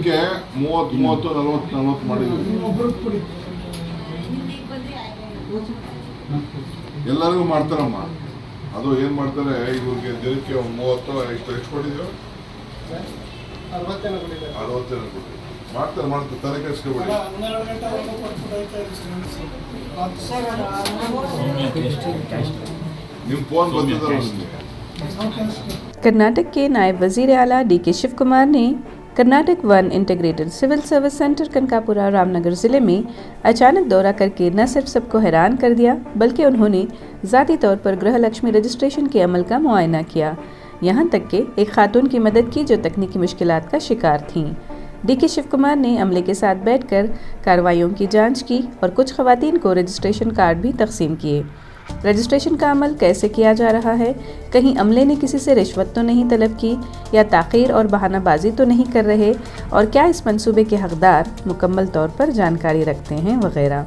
ಅದಕ್ಕೆ 30 ಮಾಡಿದ್ವಿ. ಎಲ್ಲರಿಗೂ ಮಾಡ್ತಾರಮ್ಮ. ಅದು ಏನು ಮಾಡ್ತಾರೆ ಇವ್ರಿಗೆ ದಿನಕ್ಕೆ 30 ಎಷ್ಟು ಕೊಟ್ಟಿದ್ದೀವಿ? 60 ಜನ ಕೊಟ್ಟಿದ್ದೀವಿ. ಮಾಡ್ತಾರೆ ತಲೆ ಕೆಡಿಸ್ಕೊಬೇಡಿ. ನಿಮ್ಮ ಫೋನ್ ಬಂದಿದ್ದಾರೆ ನಿಮಗೆ. कर्नाटक के नायब वजीर आला DK शिव कुमार ने Karnataka one integrated civil service centre Kanakapura Ramanagara ज़िले में अचानक दौरा करके न सिर्फ सबको हैरान कर दिया बल्कि उन्होंने ज़ाती तौर पर गृह लक्ष्मी रजिस्ट्रेशन के अमल का मुआयना किया। यहाँ तक कि एक खातून की मदद की जो तकनीकी मुश्किलात का शिकार थीं। DK शिव कुमार ने अमले के साथ बैठकर कार्रवाइयों की जांच की और कुछ खवातीन को रजिस्ट्रेशन कार्ड भी तकसीम किए। रजिस्ट्रेशन का अमल कैसे किया जा रहा है, कहीं अमले ने किसी से रिश्वत तो नहीं तलब की या ताख़ीर और बहानाबाजी तो नहीं कर रहे और क्या इस मंसूबे के हकदार मुकम्मल तौर पर जानकारी रखते हैं वगैरह।